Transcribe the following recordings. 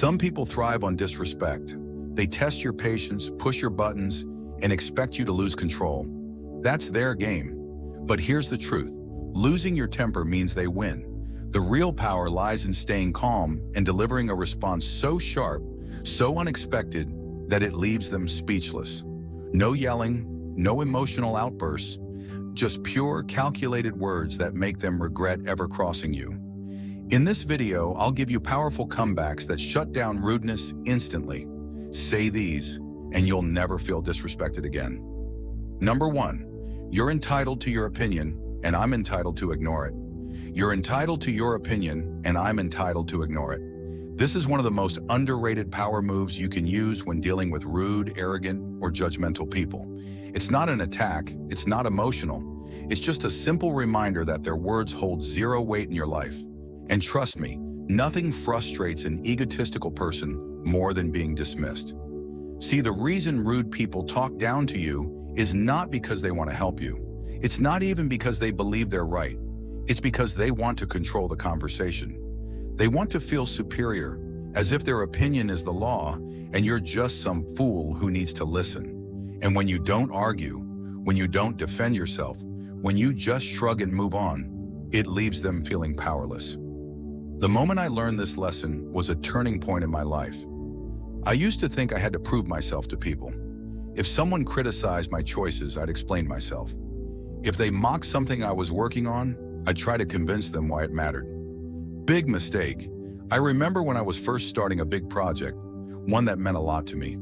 Some people thrive on disrespect. They test your patience, push your buttons, and expect you to lose control. That's their game. But here's the truth. Losing your temper means they win. The real power lies in staying calm and delivering a response so sharp, so unexpected, that it leaves them speechless. No yelling, no emotional outbursts, just pure, calculated words that make them regret ever crossing you. In this video, I'll give you powerful comebacks that shut down rudeness instantly. Say these, and you'll never feel disrespected again. Number 1, you're entitled to your opinion, and I'm entitled to ignore it. You're entitled to your opinion, and I'm entitled to ignore it. This is one of the most underrated power moves you can use when dealing with rude, arrogant, or judgmental people. It's not an attack, it's not emotional. It's just a simple reminder that their words hold zero weight in your life. And trust me, nothing frustrates an egotistical person more than being dismissed. See, the reason rude people talk down to you is not because they want to help you. It's not even because they believe they're right. It's because they want to control the conversation. They want to feel superior, as if their opinion is the law and you're just some fool who needs to listen. And when you don't argue, when you don't defend yourself, when you just shrug and move on, it leaves them feeling powerless. The moment I learned this lesson was a turning point in my life. I used to think I had to prove myself to people. If someone criticized my choices, I'd explain myself. If they mocked something I was working on, I'd try to convince them why it mattered. Big mistake. I remember when I was first starting a big project, one that meant a lot to me.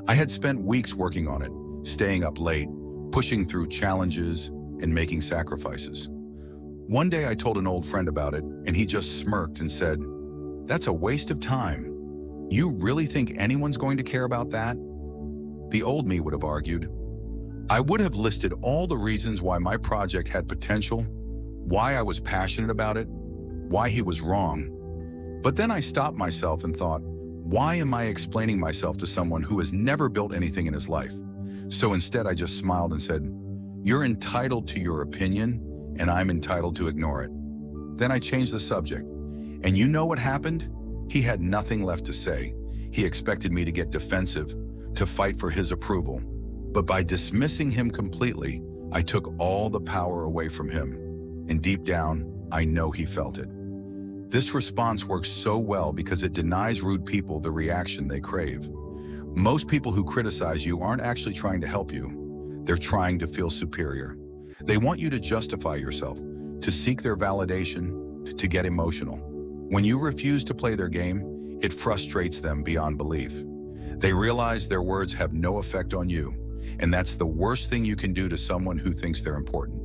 I had spent weeks working on it, staying up late, pushing through challenges, and making sacrifices. One day I told an old friend about it, and he just smirked and said, "That's a waste of time. You really think anyone's going to care about that?" The old me would have argued. I would have listed all the reasons why my project had potential, why I was passionate about it, why he was wrong. But then I stopped myself and thought, why am I explaining myself to someone who has never built anything in his life? So instead I just smiled and said, "You're entitled to your opinion, and I'm entitled to ignore it." Then I changed the subject. And you know what happened? He had nothing left to say. He expected me to get defensive, to fight for his approval. But by dismissing him completely, I took all the power away from him. And deep down, I know he felt it. This response works so well because it denies rude people the reaction they crave. Most people who criticize you aren't actually trying to help you. They're trying to feel superior. They want you to justify yourself, to seek their validation, to get emotional. When you refuse to play their game, it frustrates them beyond belief. They realize their words have no effect on you, and that's the worst thing you can do to someone who thinks they're important.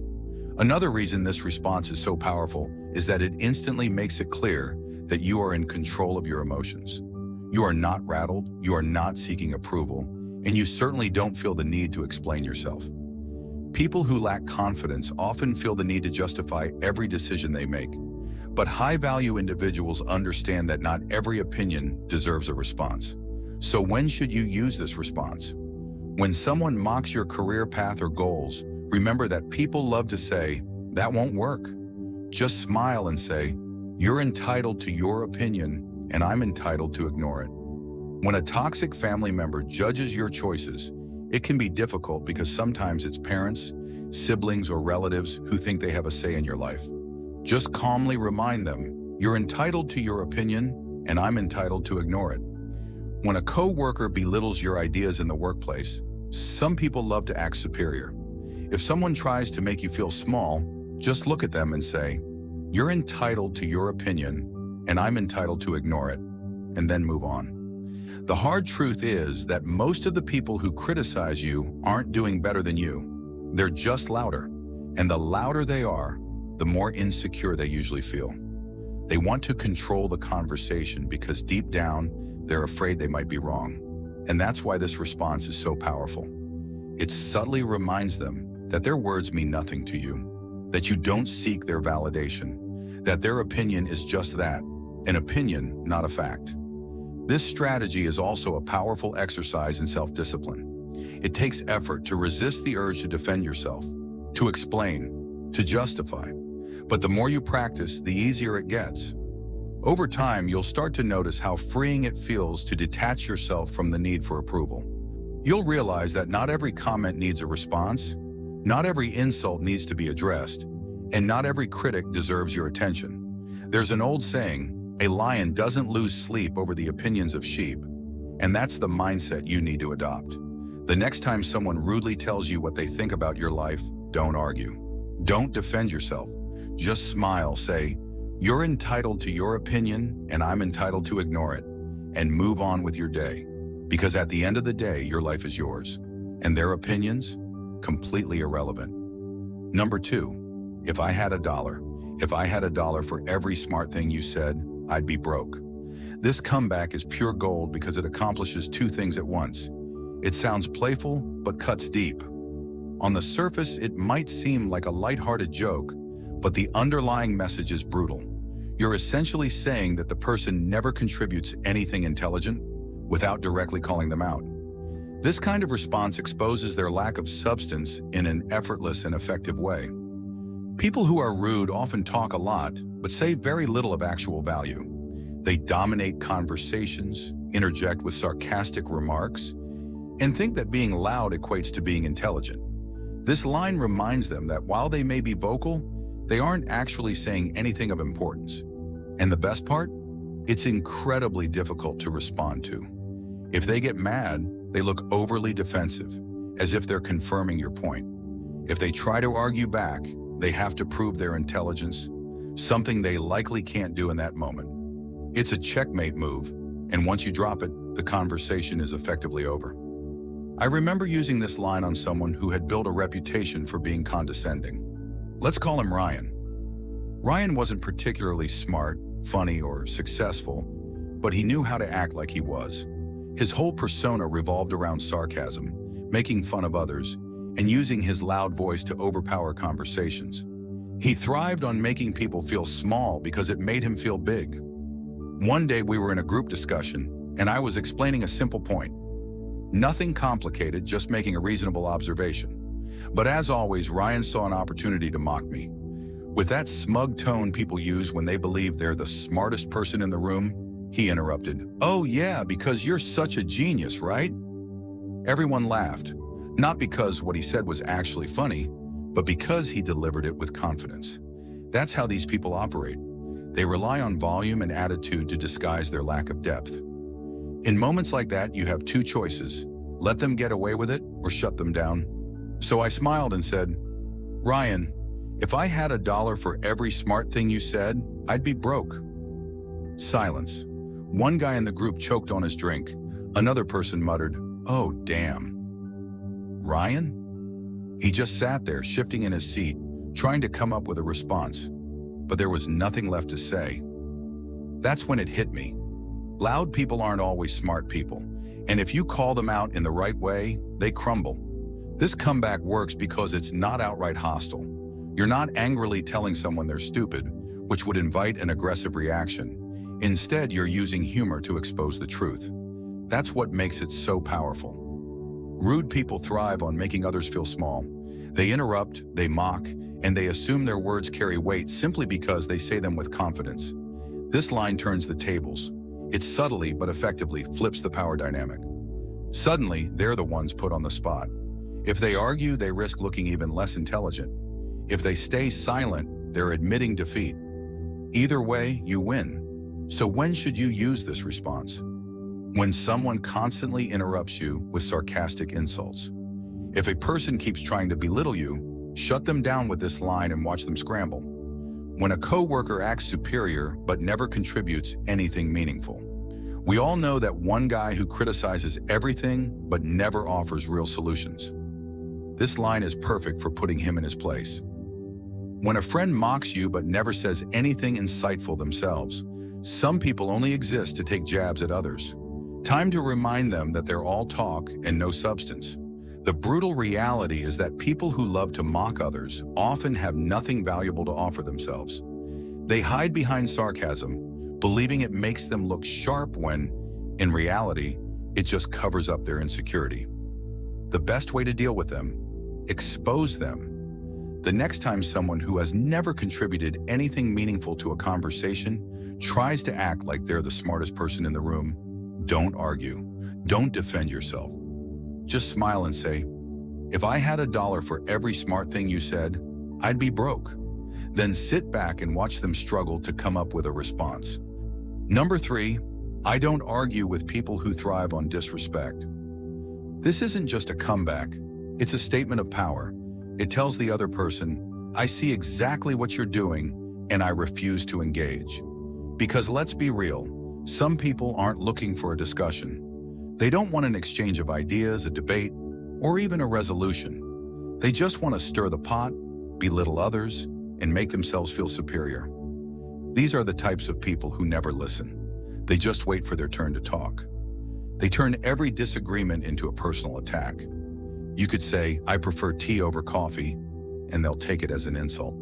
Another reason this response is so powerful is that it instantly makes it clear that you are in control of your emotions. You are not rattled, you are not seeking approval, and you certainly don't feel the need to explain yourself. People who lack confidence often feel the need to justify every decision they make. But high-value individuals understand that not every opinion deserves a response. So when should you use this response? When someone mocks your career path or goals, remember that people love to say, "That won't work." Just smile and say, "You're entitled to your opinion, and I'm entitled to ignore it." When a toxic family member judges your choices, it can be difficult because sometimes it's parents, siblings, or relatives who think they have a say in your life. Just calmly remind them, "You're entitled to your opinion, and I'm entitled to ignore it." When a coworker belittles your ideas in the workplace, some people love to act superior. If someone tries to make you feel small, just look at them and say, "You're entitled to your opinion, and I'm entitled to ignore it," and then move on. The hard truth is that most of the people who criticize you aren't doing better than you. They're just louder, and the louder they are, the more insecure they usually feel. They want to control the conversation because deep down, they're afraid they might be wrong. And that's why this response is so powerful. It subtly reminds them that their words mean nothing to you, that you don't seek their validation, that their opinion is just that, an opinion, not a fact. This strategy is also a powerful exercise in self-discipline. It takes effort to resist the urge to defend yourself, to explain, to justify. But the more you practice, the easier it gets. Over time, you'll start to notice how freeing it feels to detach yourself from the need for approval. You'll realize that not every comment needs a response, not every insult needs to be addressed, and not every critic deserves your attention. There's an old saying, a lion doesn't lose sleep over the opinions of sheep, and that's the mindset you need to adopt. The next time someone rudely tells you what they think about your life, don't argue. Don't defend yourself. Just smile, say, "You're entitled to your opinion, and I'm entitled to ignore it," and move on with your day. Because at the end of the day, your life is yours, and their opinions, completely irrelevant. Number 2, if I had a dollar for every smart thing you said, I'd be broke. This comeback is pure gold because it accomplishes 2 things at once. It sounds playful, but cuts deep. On the surface, it might seem like a lighthearted joke, but the underlying message is brutal. You're essentially saying that the person never contributes anything intelligent without directly calling them out. This kind of response exposes their lack of substance in an effortless and effective way. People who are rude often talk a lot, but say very little of actual value. They dominate conversations, interject with sarcastic remarks, and think that being loud equates to being intelligent. This line reminds them that while they may be vocal, they aren't actually saying anything of importance. And the best part? It's incredibly difficult to respond to. If they get mad, they look overly defensive, as if they're confirming your point. If they try to argue back, they have to prove their intelligence, something they likely can't do in that moment. It's a checkmate move, and once you drop it, the conversation is effectively over. I remember using this line on someone who had built a reputation for being condescending. Let's call him Ryan. Ryan wasn't particularly smart, funny, or successful, but he knew how to act like he was. His whole persona revolved around sarcasm, making fun of others, and using his loud voice to overpower conversations. He thrived on making people feel small because it made him feel big. One day we were in a group discussion, and I was explaining a simple point. Nothing complicated, just making a reasonable observation. But as always, Ryan saw an opportunity to mock me. With that smug tone people use when they believe they're the smartest person in the room, he interrupted. "Oh yeah, because you're such a genius, right?" Everyone laughed, not because what he said was actually funny, but because he delivered it with confidence. That's how these people operate. They rely on volume and attitude to disguise their lack of depth. In moments like that, you have 2 choices. Let them get away with it or shut them down. So I smiled and said, "Ryan, if I had a dollar for every smart thing you said, I'd be broke." Silence. One guy in the group choked on his drink. Another person muttered, "Oh, damn." Ryan? He just sat there, shifting in his seat, trying to come up with a response. But there was nothing left to say. That's when it hit me. Loud people aren't always smart people, and if you call them out in the right way, they crumble. This comeback works because it's not outright hostile. You're not angrily telling someone they're stupid, which would invite an aggressive reaction. Instead, you're using humor to expose the truth. That's what makes it so powerful. Rude people thrive on making others feel small. They interrupt, they mock, and they assume their words carry weight simply because they say them with confidence. This line turns the tables. It subtly but effectively flips the power dynamic. Suddenly, they're the ones put on the spot. If they argue, they risk looking even less intelligent. If they stay silent, they're admitting defeat. Either way, you win. So when should you use this response? When someone constantly interrupts you with sarcastic insults. If a person keeps trying to belittle you, shut them down with this line and watch them scramble. When a coworker acts superior but never contributes anything meaningful. We all know that one guy who criticizes everything but never offers real solutions. This line is perfect for putting him in his place. When a friend mocks you but never says anything insightful themselves, some people only exist to take jabs at others. Time to remind them that they're all talk and no substance. The brutal reality is that people who love to mock others often have nothing valuable to offer themselves. They hide behind sarcasm, believing it makes them look sharp when, in reality, it just covers up their insecurity. The best way to deal with them? Expose them. The next time someone who has never contributed anything meaningful to a conversation tries to act like they're the smartest person in the room, don't argue. Don't defend yourself. Just smile and say, "If I had $1 for every smart thing you said, I'd be broke." Then sit back and watch them struggle to come up with a response. Number 3, I don't argue with people who thrive on disrespect. This isn't just a comeback, it's a statement of power. It tells the other person, I see exactly what you're doing and I refuse to engage. Because let's be real, some people aren't looking for a discussion. They don't want an exchange of ideas, a debate, or even a resolution. They just want to stir the pot, belittle others, and make themselves feel superior. These are the types of people who never listen. They just wait for their turn to talk. They turn every disagreement into a personal attack. You could say, "I prefer tea over coffee," and they'll take it as an insult.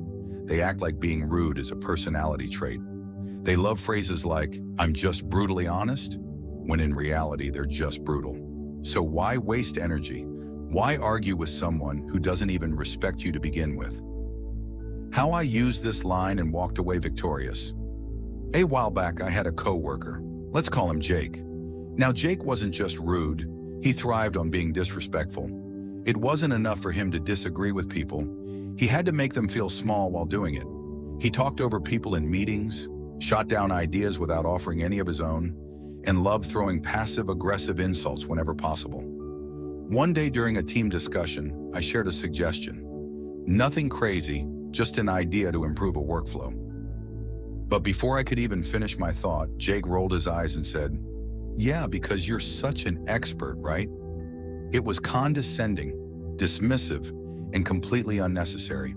They act like being rude is a personality trait. They love phrases like, "I'm just brutally honest," when in reality, they're just brutal. So why waste energy? Why argue with someone who doesn't even respect you to begin with? How I used this line and walked away victorious. A while back, I had a coworker. Let's call him Jake. Now, Jake wasn't just rude. He thrived on being disrespectful. It wasn't enough for him to disagree with people. He had to make them feel small while doing it. He talked over people in meetings, shot down ideas without offering any of his own, and loved throwing passive-aggressive insults whenever possible. One day during a team discussion, I shared a suggestion. Nothing crazy, just an idea to improve a workflow. But before I could even finish my thought, Jake rolled his eyes and said, "Yeah, because you're such an expert, right?" It was condescending, dismissive, and completely unnecessary.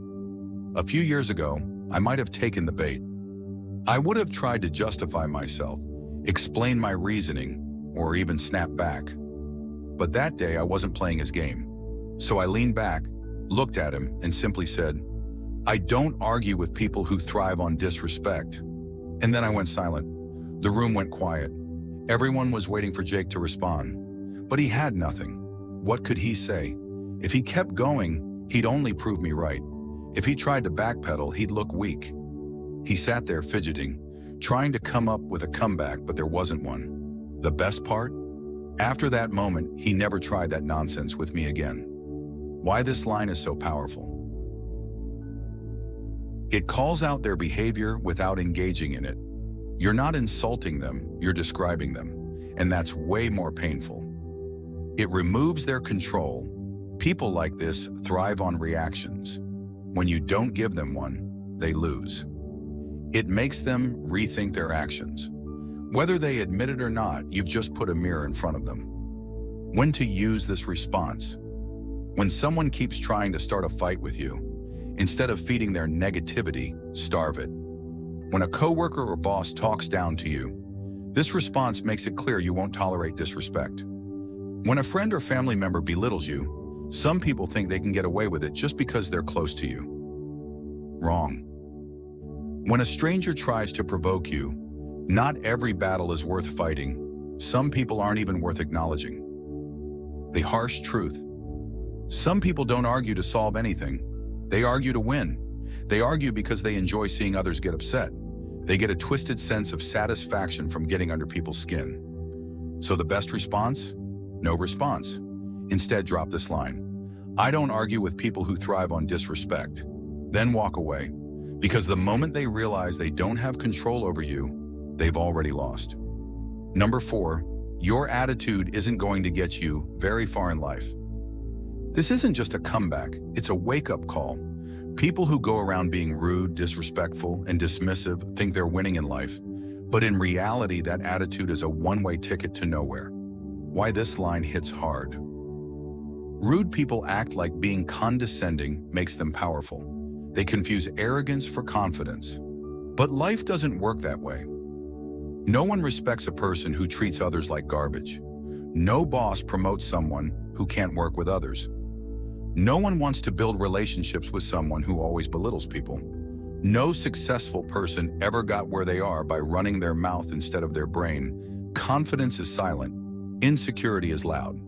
A few years ago, I might have taken the bait. I would have tried to justify myself, explain my reasoning, or even snap back. But that day, I wasn't playing his game. So I leaned back, looked at him, and simply said, "I don't argue with people who thrive on disrespect." And then I went silent. The room went quiet. Everyone was waiting for Jake to respond. But he had nothing. What could he say? If he kept going, he'd only prove me right. If he tried to backpedal, he'd look weak. He sat there fidgeting, trying to come up with a comeback, but there wasn't one. The best part? After that moment, he never tried that nonsense with me again. Why this line is so powerful? It calls out their behavior without engaging in it. You're not insulting them, you're describing them, and that's way more painful. It removes their control. People like this thrive on reactions. When you don't give them one, they lose. It makes them rethink their actions. Whether they admit it or not, you've just put a mirror in front of them. When to use this response? When someone keeps trying to start a fight with you, instead of feeding their negativity, starve it. When a coworker or boss talks down to you, this response makes it clear you won't tolerate disrespect. When a friend or family member belittles you, some people think they can get away with it just because they're close to you. Wrong. When a stranger tries to provoke you, not every battle is worth fighting. Some people aren't even worth acknowledging. The harsh truth. Some people don't argue to solve anything. They argue to win. They argue because they enjoy seeing others get upset. They get a twisted sense of satisfaction from getting under people's skin. So the best response? No response. Instead, drop this line. I don't argue with people who thrive on disrespect. Then walk away. Because the moment they realize they don't have control over you, they've already lost. Number 4, your attitude isn't going to get you very far in life. This isn't just a comeback, it's a wake-up call. People who go around being rude, disrespectful, and dismissive think they're winning in life, but in reality, that attitude is a one-way ticket to nowhere. Why this line hits hard. Rude people act like being condescending makes them powerful. They confuse arrogance for confidence. But life doesn't work that way. No one respects a person who treats others like garbage. No boss promotes someone who can't work with others. No one wants to build relationships with someone who always belittles people. No successful person ever got where they are by running their mouth instead of their brain. Confidence is silent. Insecurity is loud.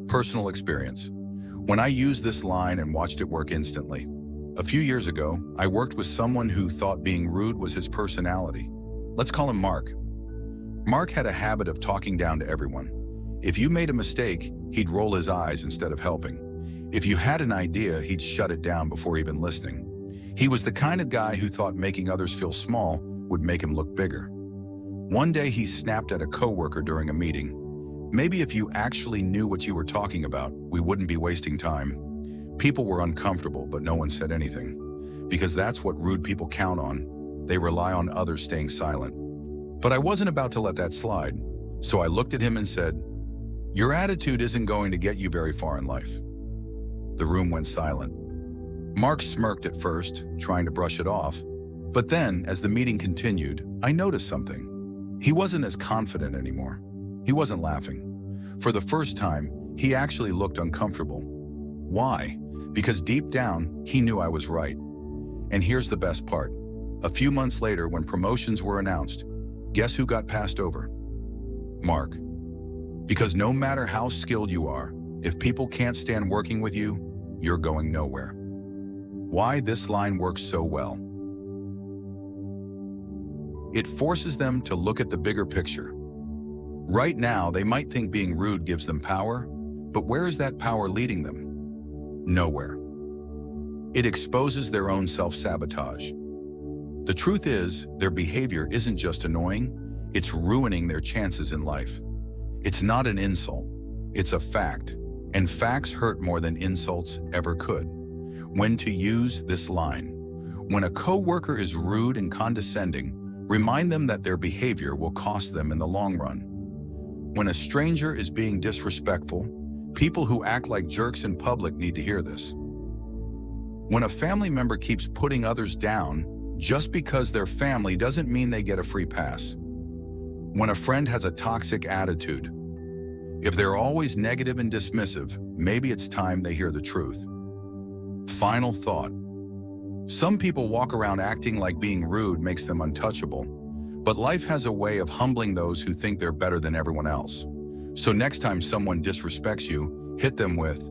Personal experience. When I used this line and watched it work instantly. A few years ago, I worked with someone who thought being rude was his personality. Let's call him Mark. Mark had a habit of talking down to everyone. If you made a mistake, he'd roll his eyes instead of helping. If you had an idea, he'd shut it down before even listening. He was the kind of guy who thought making others feel small would make him look bigger. One day he snapped at a coworker during a meeting. Maybe if you actually knew what you were talking about, we wouldn't be wasting time. People were uncomfortable, but no one said anything. Because that's what rude people count on. They rely on others staying silent. But I wasn't about to let that slide. So I looked at him and said, "Your attitude isn't going to get you very far in life." The room went silent. Mark smirked at first, trying to brush it off. But then, as the meeting continued, I noticed something. He wasn't as confident anymore. He wasn't laughing. For the first time, he actually looked uncomfortable. Why? Because deep down, he knew I was right. And here's the best part. A few months later, when promotions were announced, guess who got passed over? Mark. Because no matter how skilled you are, if people can't stand working with you, you're going nowhere. Why this line works so well? It forces them to look at the bigger picture. Right now, they might think being rude gives them power, but where is that power leading them? Nowhere. It exposes their own self-sabotage. The truth is, their behavior isn't just annoying, it's ruining their chances in life. It's not an insult, it's a fact, and facts hurt more than insults ever could. When to use this line. When a coworker is rude and condescending, remind them that their behavior will cost them in the long run. When a stranger is being disrespectful, people who act like jerks in public need to hear this. When a family member keeps putting others down, just because they're family doesn't mean they get a free pass. When a friend has a toxic attitude, if they're always negative and dismissive, maybe it's time they hear the truth. Final thought. Some people walk around acting like being rude makes them untouchable, but life has a way of humbling those who think they're better than everyone else. So next time someone disrespects you, hit them with,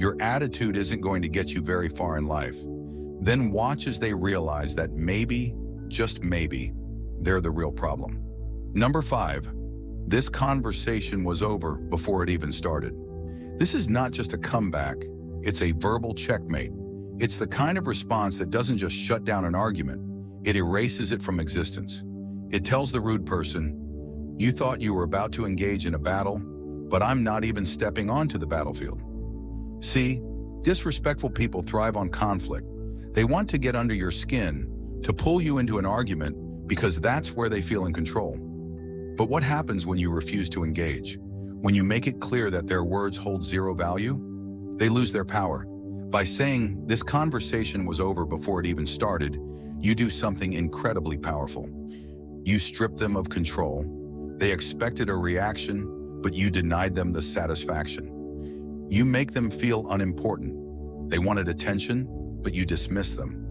"Your attitude isn't going to get you very far in life." Then watch as they realize that maybe, just maybe, they're the real problem. Number 5, this conversation was over before it even started. This is not just a comeback, it's a verbal checkmate. It's the kind of response that doesn't just shut down an argument, it erases it from existence. It tells the rude person, "You thought you were about to engage in a battle, but I'm not even stepping onto the battlefield." See, disrespectful people thrive on conflict. They want to get under your skin, to pull you into an argument, because that's where they feel in control. But what happens when you refuse to engage? When you make it clear that their words hold zero value? They lose their power. By saying, "This conversation was over before it even started," you do something incredibly powerful. You strip them of control. They expected a reaction, but you denied them the satisfaction. You make them feel unimportant. They wanted attention, but you dismiss them.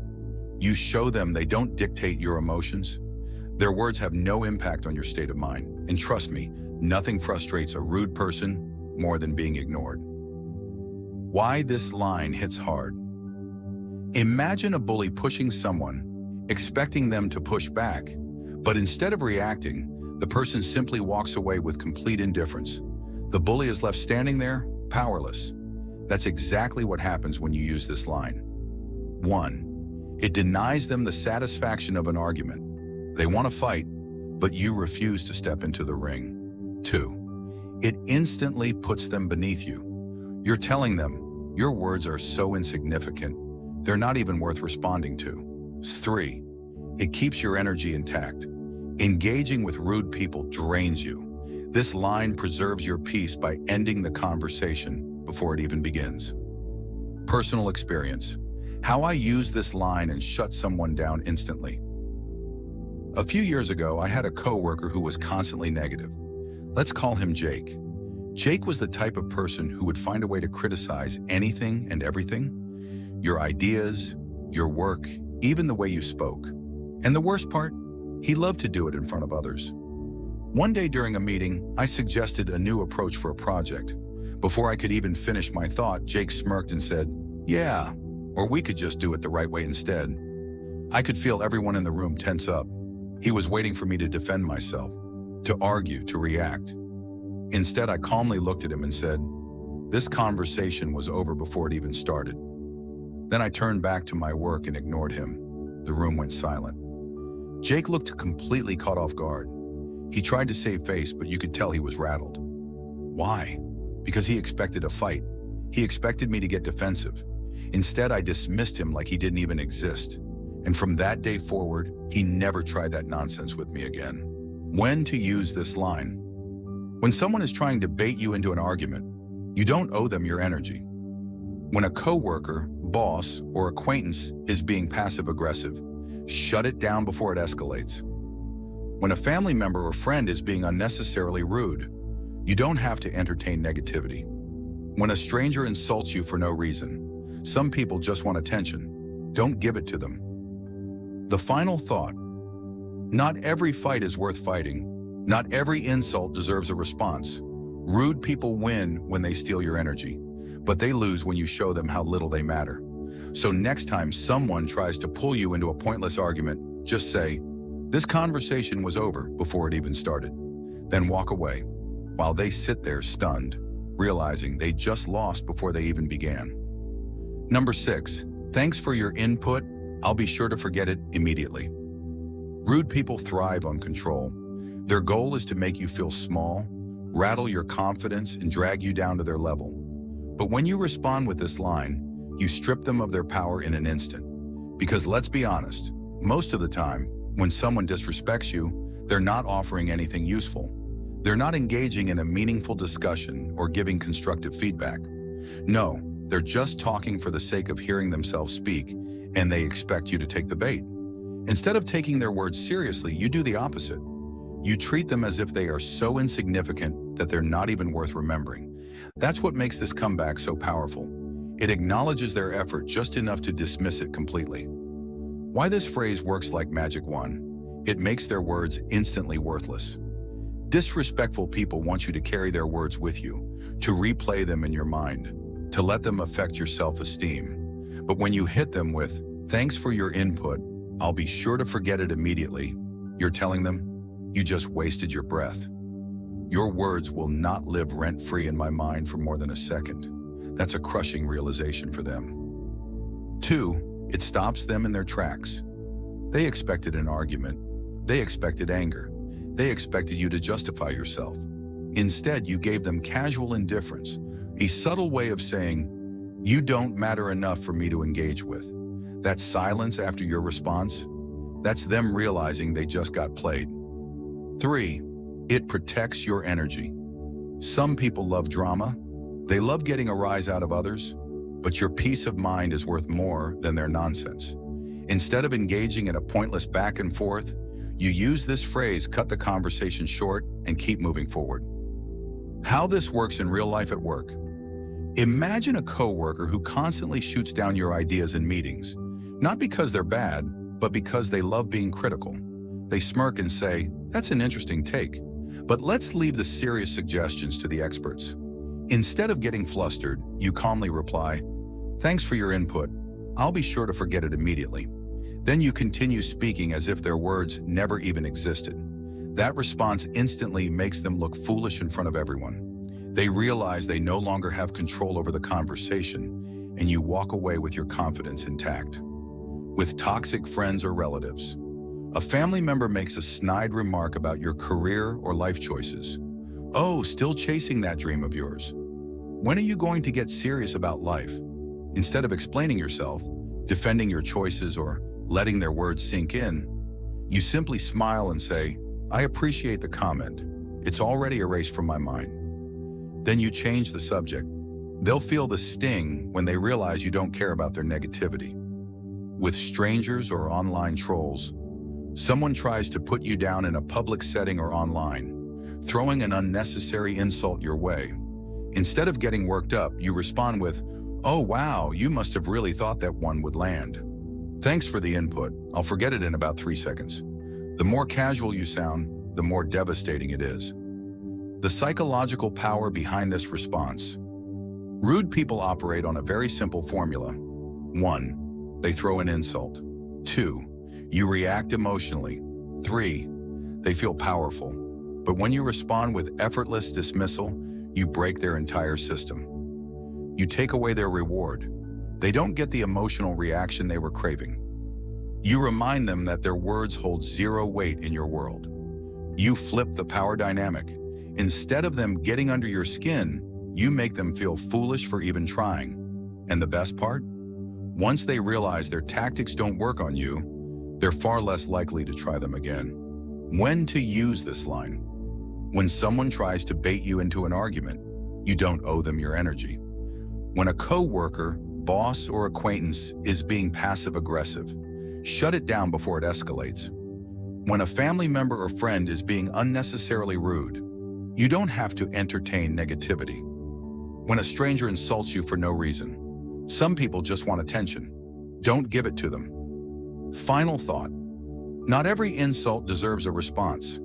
You show them they don't dictate your emotions. Their words have no impact on your state of mind. And trust me, nothing frustrates a rude person more than being ignored. Why this line hits hard. Imagine a bully pushing someone, expecting them to push back, but instead of reacting, the person simply walks away with complete indifference. The bully is left standing there, powerless. That's exactly what happens when you use this line. 1. It denies them the satisfaction of an argument. They want to fight, but you refuse to step into the ring. 2. It instantly puts them beneath you. You're telling them, "Your words are so insignificant, they're not even worth responding to." 3. It keeps your energy intact. Engaging with rude people drains you. This line preserves your peace by ending the conversation before it even begins. Personal experience. How I use this line and shut someone down instantly. A few years ago, I had a coworker who was constantly negative. Let's call him Jake. Jake was the type of person who would find a way to criticize anything and everything. Your ideas, your work, even the way you spoke. And the worst part, he loved to do it in front of others. One day during a meeting, I suggested a new approach for a project. Before I could even finish my thought, Jake smirked and said, "Yeah, Or we could just do it the right way instead. I could feel everyone in the room tense up. He was waiting for me to defend myself, to argue, to react. Instead, I calmly looked at him and said, "This conversation was over before it even started." Then I turned back to my work and ignored him. The room went silent. Jake looked completely caught off guard. He tried to save face, but you could tell he was rattled. Why? Because he expected a fight. He expected me to get defensive. Instead, I dismissed him like he didn't even exist. And from that day forward, he never tried that nonsense with me again. When to use this line? When someone is trying to bait you into an argument, you don't owe them your energy. When a coworker, boss, or acquaintance is being passive-aggressive, shut it down before it escalates. When a family member or friend is being unnecessarily rude, you don't have to entertain negativity. When a stranger insults you for no reason, some people just want attention. Don't give it to them. The final thought: not every fight is worth fighting. Not every insult deserves a response. Rude people win when they steal your energy, but they lose when you show them how little they matter. So next time someone tries to pull you into a pointless argument, just say, "This conversation was over before it even started." Then walk away, while they sit there stunned, realizing they just lost before they even began. Number 6, thanks for your input. I'll be sure to forget it immediately. Rude people thrive on control. Their goal is to make you feel small, rattle your confidence, and drag you down to their level. But when you respond with this line, you strip them of their power in an instant. Because let's be honest, most of the time, when someone disrespects you, they're not offering anything useful. They're not engaging in a meaningful discussion or giving constructive feedback. No, they're just talking for the sake of hearing themselves speak, and they expect you to take the bait. Instead of taking their words seriously, you do the opposite. You treat them as if they are so insignificant that they're not even worth remembering. That's what makes this comeback so powerful. It acknowledges their effort just enough to dismiss it completely. Why this phrase works like magic wand: it makes their words instantly worthless. Disrespectful people want you to carry their words with you, to replay them in your mind, to let them affect your self-esteem. But when you hit them with, "Thanks for your input, I'll be sure to forget it immediately," you're telling them, you just wasted your breath. Your words will not live rent-free in my mind for more than a second. That's a crushing realization for them. 2, it stops them in their tracks. They expected an argument. They expected anger. They expected you to justify yourself. Instead, you gave them casual indifference, a subtle way of saying, "You don't matter enough for me to engage with." That silence after your response, that's them realizing they just got played. 3, it protects your energy. Some people love drama. They love getting a rise out of others, but your peace of mind is worth more than their nonsense. Instead of engaging in a pointless back and forth, you use this phrase, cut the conversation short, and keep moving forward. How this works in real life at work. Imagine a coworker who constantly shoots down your ideas in meetings, not because they're bad, but because they love being critical. They smirk and say, "That's an interesting take, but let's leave the serious suggestions to the experts." Instead of getting flustered, you calmly reply, "Thanks for your input. I'll be sure to forget it immediately." Then you continue speaking as if their words never even existed. That response instantly makes them look foolish in front of everyone. They realize they no longer have control over the conversation, and you walk away with your confidence intact. With toxic friends or relatives, a family member makes a snide remark about your career or life choices. "Oh, still chasing that dream of yours. When are you going to get serious about life?" Instead of explaining yourself, defending your choices, or letting their words sink in, you simply smile and say, "I appreciate the comment. It's already erased from my mind." Then you change the subject. They'll feel the sting when they realize you don't care about their negativity. With strangers or online trolls, someone tries to put you down in a public setting or online, throwing an unnecessary insult your way. Instead of getting worked up, you respond with, "Oh wow, you must have really thought that one would land. Thanks for the input. I'll forget it in about 3 seconds." The more casual you sound, the more devastating it is. The psychological power behind this response. Rude people operate on a very simple formula. 1. They throw an insult. 2. You react emotionally. 3. They feel powerful. But when you respond with effortless dismissal, you break their entire system. You take away their reward. They don't get the emotional reaction they were craving. You remind them that their words hold zero weight in your world. You flip the power dynamic. Instead of them getting under your skin, you make them feel foolish for even trying. And the best part? Once they realize their tactics don't work on you, they're far less likely to try them again. When to use this line? When someone tries to bait you into an argument, you don't owe them your energy. When a coworker, boss, or acquaintance is being passive-aggressive, shut it down before it escalates. When a family member or friend is being unnecessarily rude, you don't have to entertain negativity. When a stranger insults you for no reason, some people just want attention. Don't give it to them. Final thought. Not every insult deserves a response.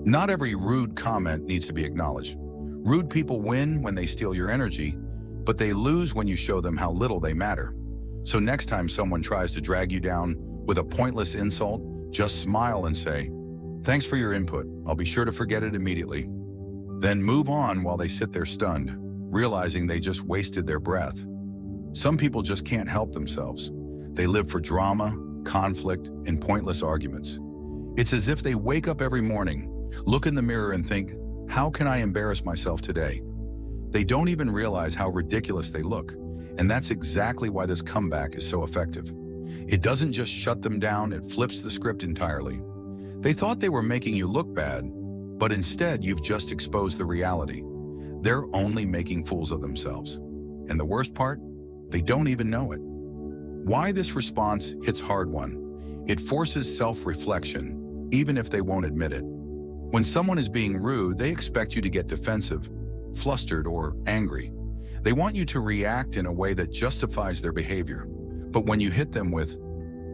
Not every rude comment needs to be acknowledged. Rude people win when they steal your energy, but they lose when you show them how little they matter. So next time someone tries to drag you down with a pointless insult, just smile and say, "Thanks for your input. I'll be sure to forget it immediately." Then move on while they sit there stunned, realizing they just wasted their breath. Some people just can't help themselves. They live for drama, conflict, and pointless arguments. It's as if they wake up every morning, look in the mirror and think, "How can I embarrass myself today?" They don't even realize how ridiculous they look, and that's exactly why this comeback is so effective. It doesn't just shut them down, it flips the script entirely. They thought they were making you look bad, but instead you've just exposed the reality. They're only making fools of themselves. And the worst part? They don't even know it. Why this response hits hard one? It forces self-reflection, even if they won't admit it. When someone is being rude, they expect you to get defensive, flustered, or angry. They want you to react in a way that justifies their behavior. But when you hit them with,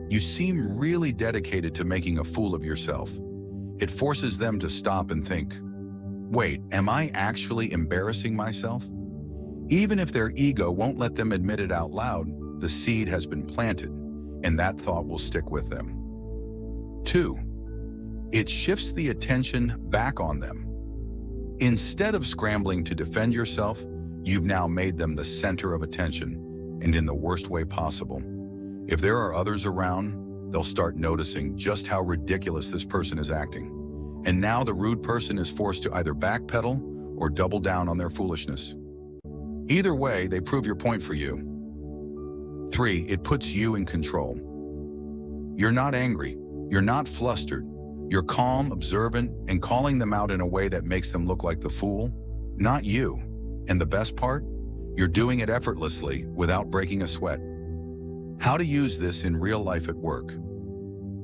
"You seem really dedicated to making a fool of yourself," it forces them to stop and think, "Wait, am I actually embarrassing myself?" Even if their ego won't let them admit it out loud, the seed has been planted, and that thought will stick with them. 2. It shifts the attention back on them. Instead of scrambling to defend yourself, you've now made them the center of attention, and in the worst way possible. If there are others around, they'll start noticing just how ridiculous this person is acting. And now the rude person is forced to either backpedal or double down on their foolishness. Either way, they prove your point for you. 3. It puts you in control. You're not angry. You're not flustered. You're calm, observant, and calling them out in a way that makes them look like the fool, not you. And the best part? You're doing it effortlessly without breaking a sweat. How to use this in real life at work.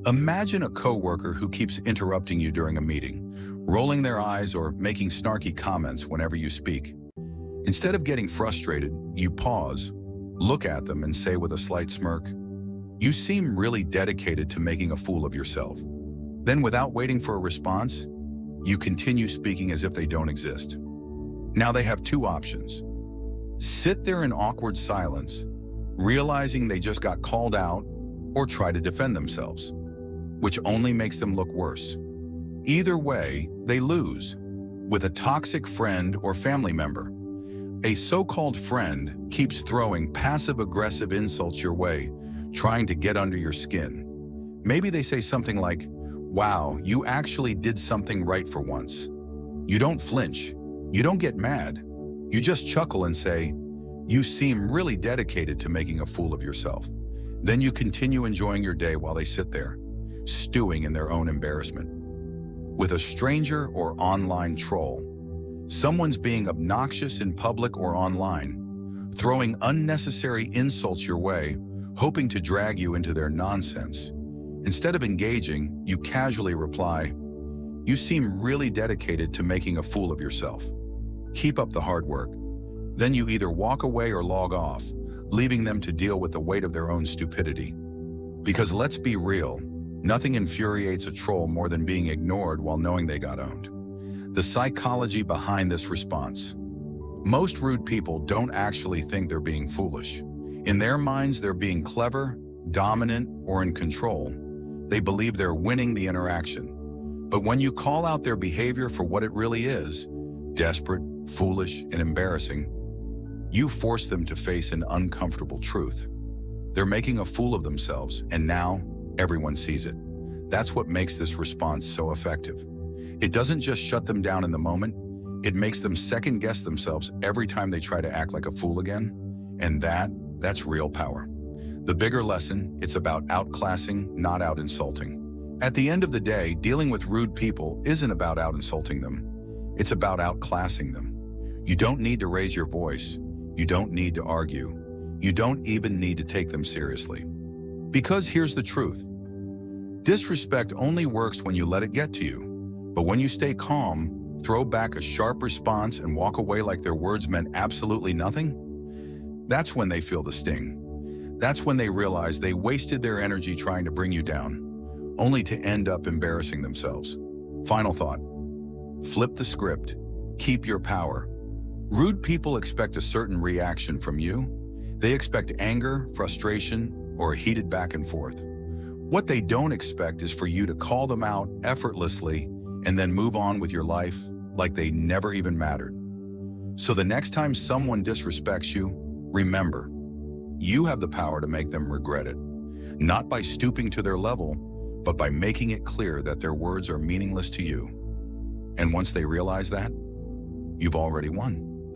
Imagine a coworker who keeps interrupting you during a meeting, rolling their eyes or making snarky comments whenever you speak. Instead of getting frustrated, you pause, look at them and say with a slight smirk, "You seem really dedicated to making a fool of yourself." Then without waiting for a response, you continue speaking as if they don't exist. Now they have two options. Sit there in awkward silence, realizing they just got called out, or try to defend themselves, which only makes them look worse. Either way, they lose. With a toxic friend or family member, a so-called friend keeps throwing passive-aggressive insults your way, trying to get under your skin. Maybe they say something like, "Wow, you actually did something right for once." You don't flinch. You don't get mad. You just chuckle and say, "You seem really dedicated to making a fool of yourself." Then you continue enjoying your day while they sit there, stewing in their own embarrassment. With a stranger or online troll, someone's being obnoxious in public or online, throwing unnecessary insults your way, hoping to drag you into their nonsense. Instead of engaging, you casually reply, "You seem really dedicated to making a fool of yourself. Keep up the hard work." Then you either walk away or log off, leaving them to deal with the weight of their own stupidity. Because let's be real, nothing infuriates a troll more than being ignored while knowing they got owned. The psychology behind this response. Most rude people don't actually think they're being foolish. In their minds, they're being clever, dominant, or in control. They believe they're winning the interaction. But when you call out their behavior for what it really is, desperate, foolish, and embarrassing, you force them to face an uncomfortable truth. They're making a fool of themselves, and now everyone sees it. That's what makes this response so effective. It doesn't just shut them down in the moment, it makes them second-guess themselves every time they try to act like a fool again, and that's real power. The bigger lesson, it's about outclassing, not out-insulting. At the end of the day, dealing with rude people isn't about out-insulting them. It's about outclassing them. You don't need to raise your voice. You don't need to argue. You don't even need to take them seriously. Because here's the truth. Disrespect only works when you let it get to you. But when you stay calm, throw back a sharp response, and walk away like their words meant absolutely nothing, that's when they feel the sting. That's when they realize they wasted their energy trying to bring you down, only to end up embarrassing themselves. Final thought. Flip the script. Keep your power. Rude people expect a certain reaction from you. They expect anger, frustration, or a heated back and forth. What they don't expect is for you to call them out effortlessly and then move on with your life like they never even mattered. So the next time someone disrespects you, remember, you have the power to make them regret it. Not by stooping to their level, but by making it clear that their words are meaningless to you. And once they realize that, you've already won.